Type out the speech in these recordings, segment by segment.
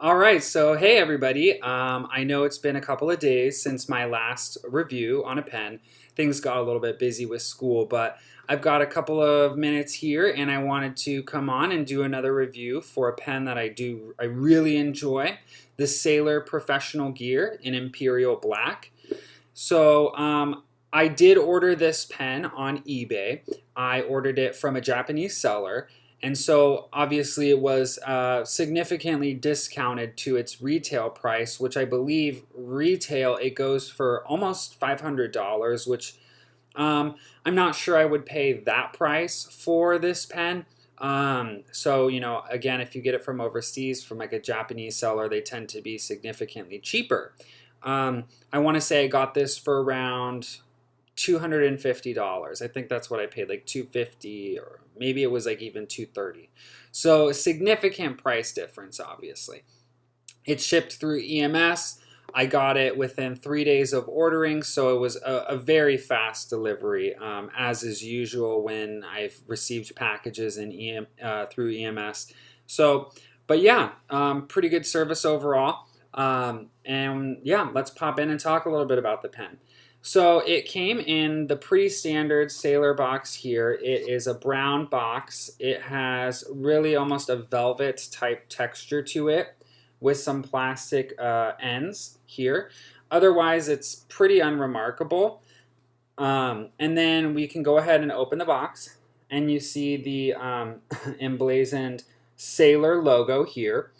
All right, so hey everybody. I know it's been a couple of days since my last review on a pen. Things got a little bit busy with school, but I've got a couple of minutes here and I wanted to come on and do another review for a pen that I really enjoy, the Sailor Professional Gear in Imperial Black. So I did order this pen on eBay. I ordered it from a Japanese seller. And so obviously it was significantly discounted to its retail price, which I believe retail it goes for almost $500, which I'm not sure I would pay that price for this pen. So again, if you get it from overseas, from like a Japanese seller, they tend to be significantly cheaper. I want to say I got this for around $250. I think that's what I paid, like $250, or maybe it was like even $230. So significant price difference, obviously. It shipped through EMS. I got it within 3 days of ordering, so it was a very fast delivery, as is usual when I've received packages through EMS. So, but yeah, pretty good service overall. And yeah, let's pop in and talk a little bit about the pen. So it came in the pretty standard Sailor box here. It is a brown box. It has really almost a velvet type texture to it with some plastic ends here. Otherwise, it's pretty unremarkable. And then we can go ahead and open the box and you see the emblazoned Sailor logo here.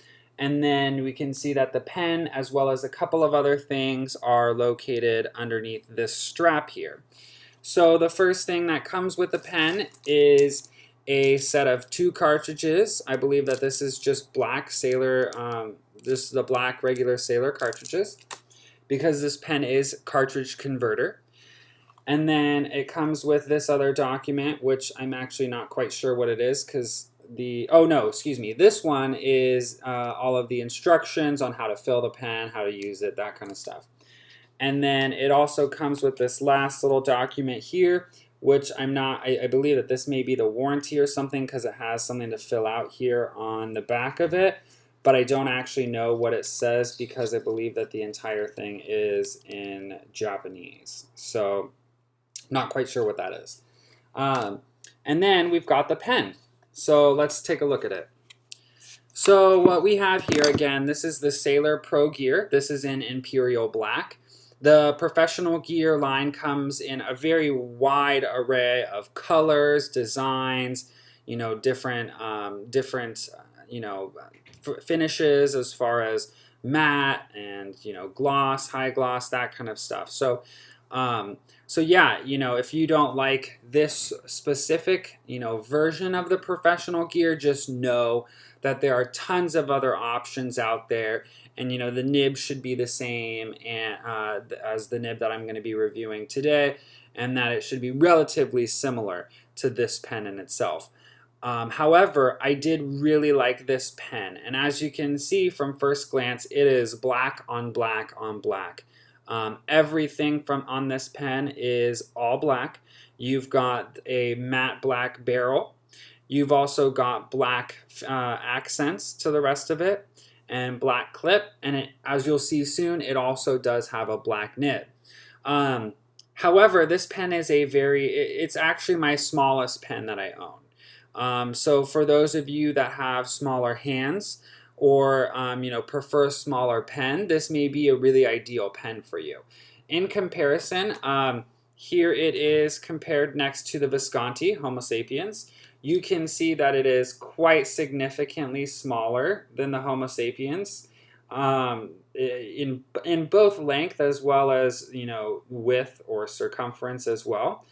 And then we can see that the pen, as well as a couple of other things, are located underneath this strap here. So the first thing that comes with the pen is a set of 2 cartridges. I believe that this is just black Sailor, this is the black regular Sailor cartridges, because this pen is cartridge converter. And then it comes with this other document, which I'm actually not quite sure what it is, because this one is all of the instructions on how to fill the pen, how to use it, that kind of stuff. And then it also comes with this last little document here, which I believe that this may be the warranty or something, because it has something to fill out here on the back of it, but I don't actually know what it says because I believe that the entire thing is in Japanese. So not quite sure what that is. And then we've got the pen. So let's take a look at it. So what we have here, again, this is the Sailor ProGear. This is in Imperial Black. The professional gear line comes in a very wide array of colors, designs, different finishes as far as matte and gloss, high gloss, that kind of stuff. So yeah, if you don't like this specific, version of the professional gear, just know that there are tons of other options out there, and the nib should be the same as the nib that I'm going to be reviewing today, and that it should be relatively similar to this pen in itself. However, I did really like this pen, and as you can see from first glance, it is black on black on black. Everything on this pen is all black. You've got a matte black barrel. You've also got black accents to the rest of it and black clip. And as you'll see soon, it also does have a black nib. However, this pen is it's actually my smallest pen that I own. So for those of you that have smaller hands, or prefer a smaller pen, this may be a really ideal pen for you. In comparison, here it is compared next to the Visconti Homo sapiens. You can see that it is quite significantly smaller than the Homo sapiens, in both length as well as width or circumference as well.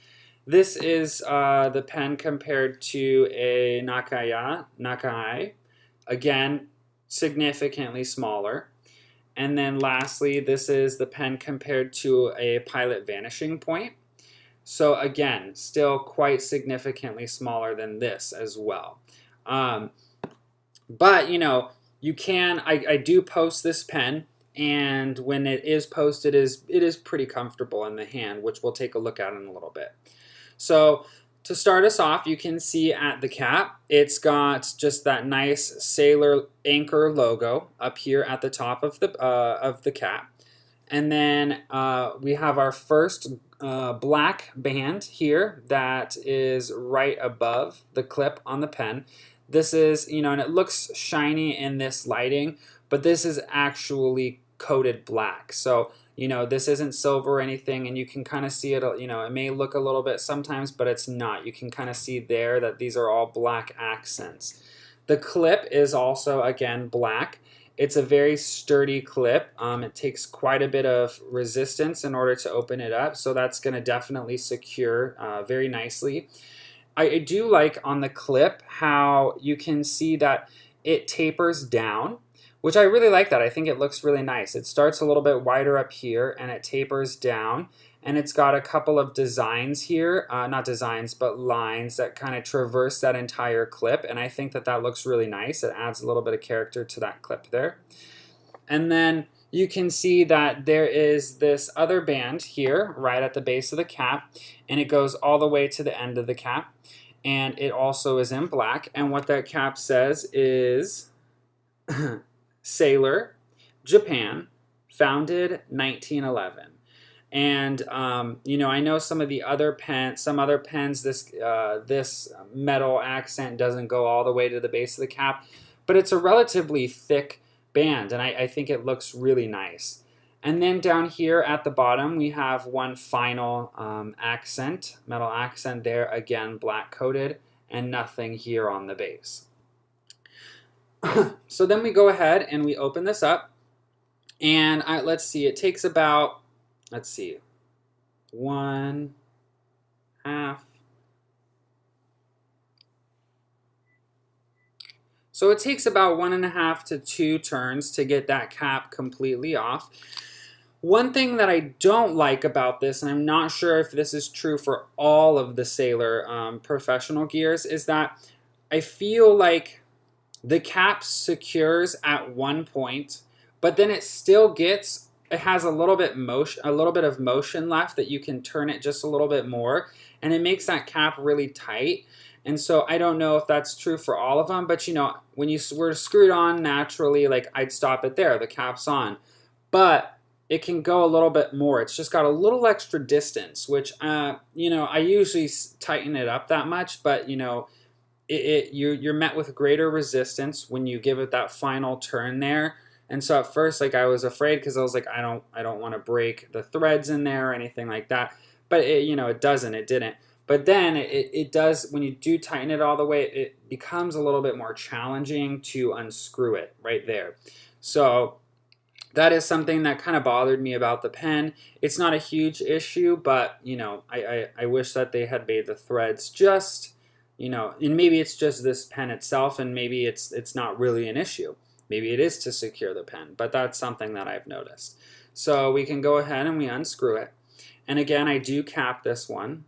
This is the pen compared to a Nakai. Again, significantly smaller. And then lastly, this is the pen compared to a Pilot Vanishing Point. So again, still quite significantly smaller than this as well. But you can, I do post this pen, and when it is posted, it is pretty comfortable in the hand, which we'll take a look at in a little bit. So to start us off, you can see at the cap, it's got just that nice sailor anchor logo up here at the top of the cap. And then we have our first black band here that is right above the clip on the pen. This is, you know, and it looks shiny in this lighting, but this is actually coated black. So, you know, this isn't silver or anything, and you can kind of see it, you know, it may look a little bit sometimes, but it's not. You can kind of see there that these are all black accents. The clip is also, again, black. It's a very sturdy clip. It takes quite a bit of resistance in order to open it up, so that's going to definitely secure very nicely. I do like on the clip how you can see that it tapers down, which I really like that. I think it looks really nice. It starts a little bit wider up here and it tapers down, and it's got a couple of designs here, not designs, but lines that kind of traverse that entire clip, and I think that that looks really nice. It adds a little bit of character to that clip there. And then you can see that there is this other band here right at the base of the cap, and it goes all the way to the end of the cap, and it also is in black, and what that cap says is Sailor, Japan, founded 1911. And you know, I know some of the other pens, this metal accent doesn't go all the way to the base of the cap, but it's a relatively thick band, and I think it looks really nice. And then down here at the bottom, we have one final accent, metal accent there, again black coated, and nothing here on the base. So then we go ahead and we open this up, and let's see, it takes about, let's see, 1/2. So it takes about 1.5 to 2 turns to get that cap completely off. One thing that I don't like about this, and I'm not sure if this is true for all of the Sailor professional gears, is that I feel like the cap secures at one point, but then it still gets, it has a little bit of motion left that you can turn it just a little bit more, and it makes that cap really tight. And so I don't know if that's true for all of them, but you know, when you were screwed on naturally, like I'd stop it there, the cap's on. But it can go a little bit more. It's just got a little extra distance, which, you know, I usually tighten it up that much, but you know, you're met with greater resistance when you give it that final turn there. And so at first, like, I was afraid because I was like, I don't want to break the threads in there or anything like that. But it, you know, it didn't. But then it does, when you do tighten it all the way, it becomes a little bit more challenging to unscrew it right there. So that is something that kind of bothered me about the pen. It's not a huge issue, but you know, I wish that they had made the threads just, you know, and maybe it's just this pen itself, and maybe it's not really an issue. Maybe it is to secure the pen, but that's something that I've noticed. So we can go ahead and we unscrew it. And again, I do cap this one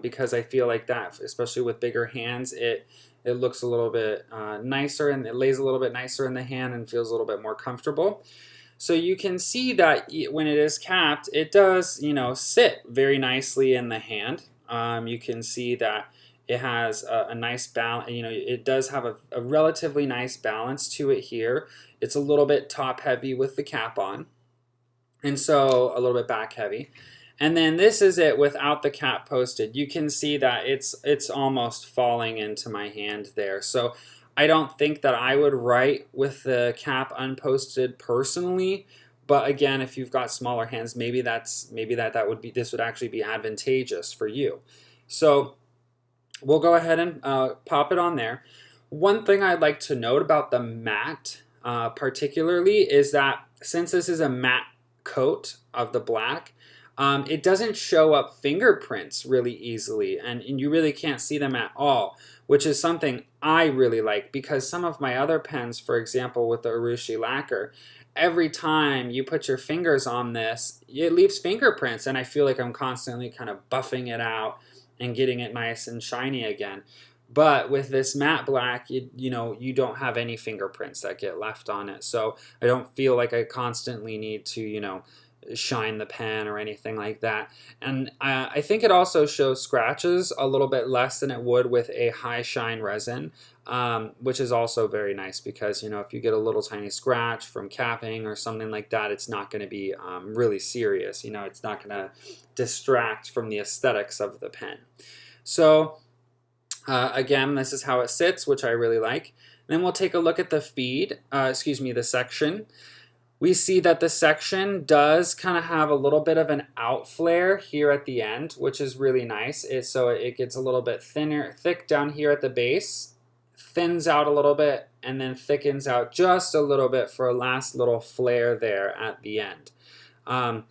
because I feel like that, especially with bigger hands, it looks a little bit nicer, and it lays a little bit nicer in the hand and feels a little bit more comfortable. So you can see that when it is capped, it does, you know, sit very nicely in the hand. You can see that it has a nice balance, you know, it does have a relatively nice balance to it here. It's a little bit top heavy with the cap on, and so a little bit back heavy. And then this is it without the cap posted. You can see that it's almost falling into my hand there. So I don't think that I would write with the cap unposted personally. But again, if you've got smaller hands, maybe this would actually be advantageous for you. So we'll go ahead and pop it on there. One thing I'd like to note about the matte particularly is that since this is a matte coat of the black, it doesn't show up fingerprints really easily, and you really can't see them at all, which is something I really like, because some of my other pens, for example with the Urushi lacquer, every time you put your fingers on this, it leaves fingerprints, and I feel like I'm constantly kind of buffing it out and getting it nice and shiny again. But with this matte black, you know, you don't have any fingerprints that get left on it. So I don't feel like I constantly need to, you know, shine the pen or anything like that. And I think it also shows scratches a little bit less than it would with a high shine resin, which is also very nice because, you know, if you get a little tiny scratch from capping or something like that, it's not going to be really serious. You know, it's not going to distract from the aesthetics of the pen. So again, this is how it sits, which I really like. Then we'll take a look at the feed, the section. We see that the section does kind of have a little bit of an out flare here at the end, which is really nice. So it gets a little bit thick down here at the base, thins out a little bit, and then thickens out just a little bit for a last little flare there at the end. And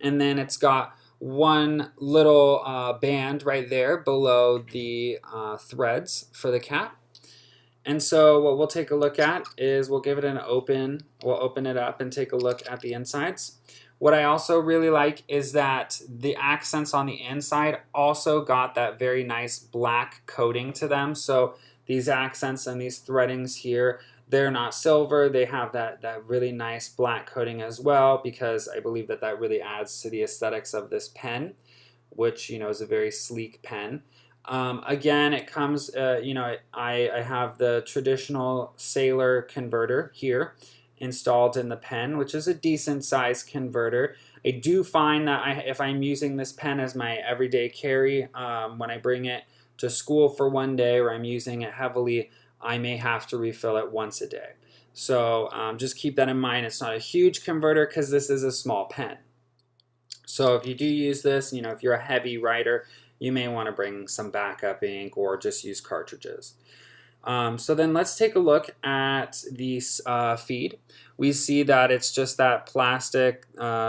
then it's got one little band right there below the threads for the cap. And so what we'll take a look at is we'll give it an open. We'll open it up and take a look at the insides. What I also really like is that the accents on the inside also got that very nice black coating to them. So these accents and these threadings here, they're not silver. They have that really nice black coating as well, because I believe that that really adds to the aesthetics of this pen, which, you know, is a very sleek pen. Again, it comes, you know, I have the traditional Sailor converter here installed in the pen, which is a decent size converter. I do find that if I'm using this pen as my everyday carry, when I bring it to school for one day or I'm using it heavily, I may have to refill it once a day. So just keep that in mind. It's not a huge converter because this is a small pen. So if you do use this, you know, if you're a heavy writer, you may want to bring some backup ink or just use cartridges. So then let's take a look at the feed. We see that it's just that plastic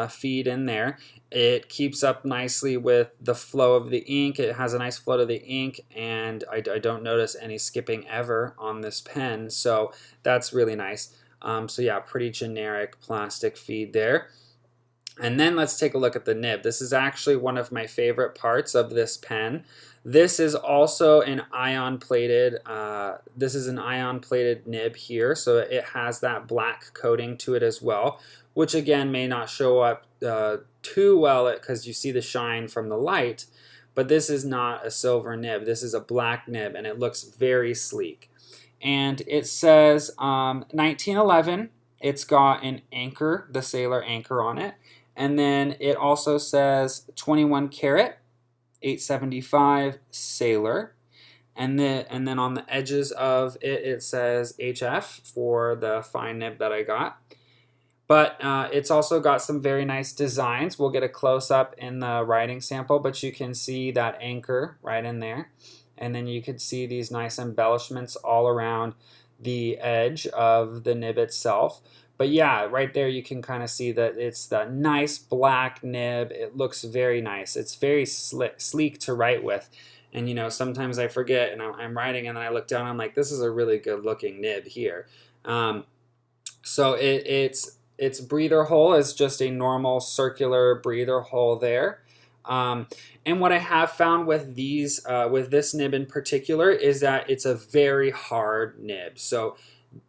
feed in there. It keeps up nicely with the flow of the ink. It has a nice flow to the ink, and I don't notice any skipping ever on this pen, so that's really nice. So yeah, pretty generic plastic feed there. And then let's take a look at the nib. This is actually one of my favorite parts of this pen. This is also an ion plated, nib here, so it has that black coating to it as well, which again may not show up too well because you see the shine from the light, but this is not a silver nib. This is a black nib, and it looks very sleek. And it says 1911. It's got an anchor, the Sailor anchor on it. And then it also says 21 karat, 875 Sailor. And then on the edges of it, it says HF for the fine nib that I got. But it's also got some very nice designs. We'll get a close-up in the writing sample, but you can see that anchor right in there. And then you can see these nice embellishments all around the edge of the nib itself. But yeah, right there you can kind of see that it's that nice black nib. It looks very nice. It's very sleek to write with. And you know, sometimes I forget and I'm writing and then I look down and I'm like, this is a really good looking nib here. So its breather hole is just a normal circular breather hole there. And what I have found with with this nib in particular is that it's a very hard nib. So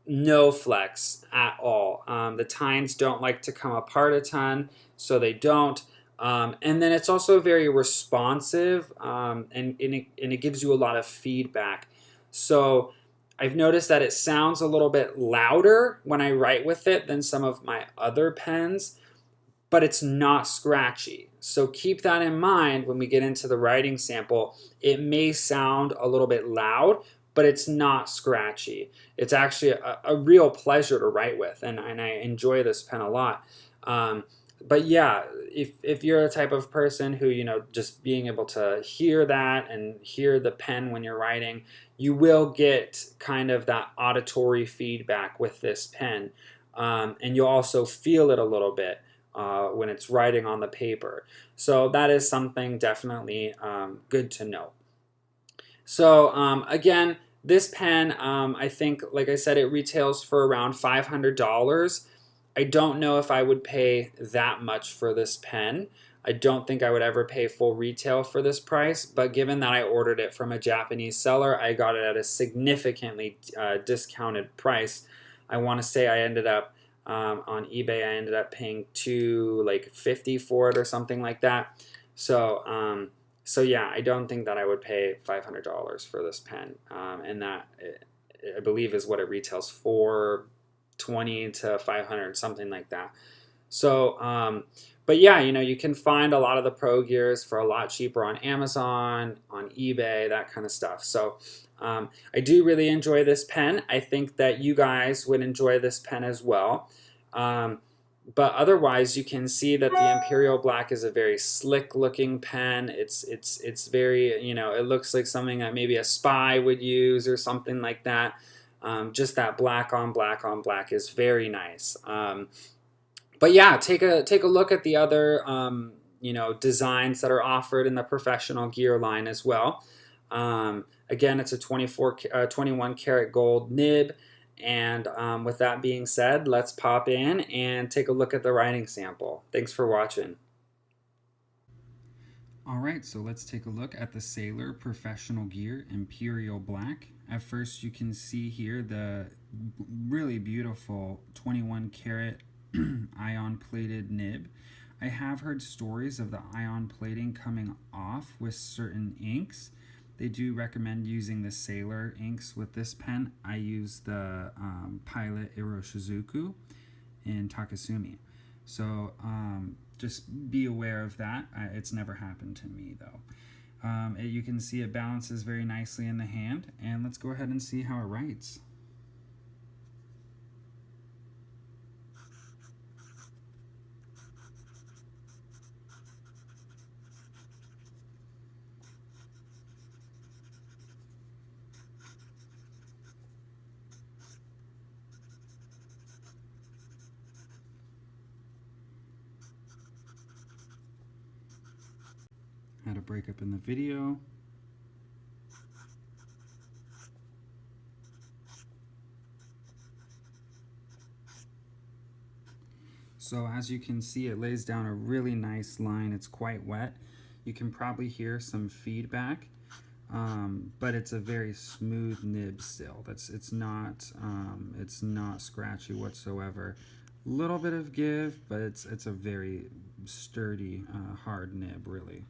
no flex at all. The tines don't like to come apart a ton, so they don't. And then it's also very responsive, and it gives you a lot of feedback. So I've noticed that it sounds a little bit louder when I write with it than some of my other pens, but it's not scratchy. So keep that in mind when we get into the writing sample. It may sound a little bit loud, but it's not scratchy. It's actually a real pleasure to write with, and I enjoy this pen a lot. But yeah, if you're a type of person who, you know, just being able to hear that and hear the pen when you're writing, you will get kind of that auditory feedback with this pen. And you'll also feel it a little bit when it's writing on the paper. So that is something definitely good to know. So again, this pen, I think, like I said, it retails for around $500. I don't know if I would pay that much for this pen. I don't think I would ever pay full retail for this price, but given that I ordered it from a Japanese seller, I got it at a significantly discounted price. I want to say I ended up On eBay, I ended up paying $250 for it or something like that. So yeah, I don't think that I would pay $500 for this pen, and that I believe is what it retails for, 20 to 500, something like that. So, but yeah, you can find a lot of the ProGears for a lot cheaper on Amazon, on eBay, that kind of stuff. So, I do really enjoy this pen. I think that you guys would enjoy this pen as well. But otherwise, you can see that the Imperial Black is a very slick looking pen. It's very, it looks like something that maybe a spy would use or something like that. Just that black on black on black is very nice. But yeah, take a look at the other designs that are offered in the professional gear line as well. Again, it's a 21 karat gold nib. And with that being said, let's pop in and take a look at the writing sample. Thanks for watching. Alright, so let's take a look at the Sailor Professional Gear Imperial Black. At first you can see here the really beautiful 21 karat ion plated nib. I have heard stories of the ion plating coming off with certain inks. They do recommend using the Sailor inks with this pen. I use the Pilot Iroshizuku in Takasumi. So just be aware of that. It's never happened to me though. You can see it balances very nicely in the hand, and let's go ahead and see how it writes. Had a breakup in the video. So as you can see, it lays down a really nice line. It's quite wet. You can probably hear some feedback, but it's a very smooth nib still. It's not scratchy whatsoever. Little bit of give, but it's a very sturdy, hard nib, really.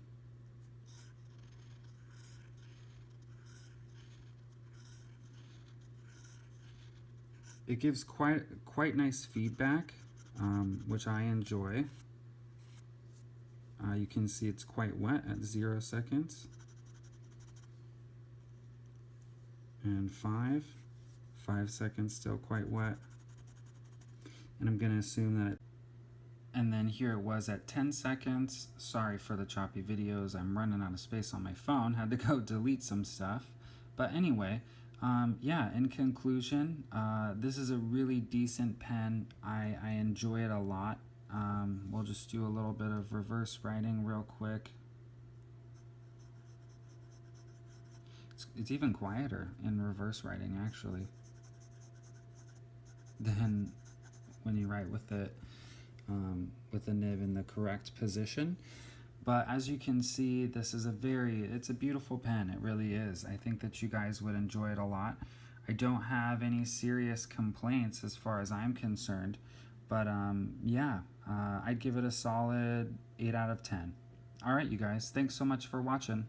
It gives quite nice feedback, which I enjoy. You can see it's quite wet at 0 seconds. And 5 seconds still quite wet. And I'm going to assume that and then here it was at 10 seconds. Sorry for the choppy videos. I'm running out of space on my phone. Had to go delete some stuff. But anyway, yeah, in conclusion, this is a really decent pen. I enjoy it a lot. We'll just do a little bit of reverse writing real quick. It's even quieter in reverse writing, actually, than when you write with the nib in the correct position. But as you can see, this is it's a beautiful pen. It really is. I think that you guys would enjoy it a lot. I don't have any serious complaints as far as I'm concerned. But yeah, I'd give it a solid 8 out of 10. All right, you guys, thanks so much for watching.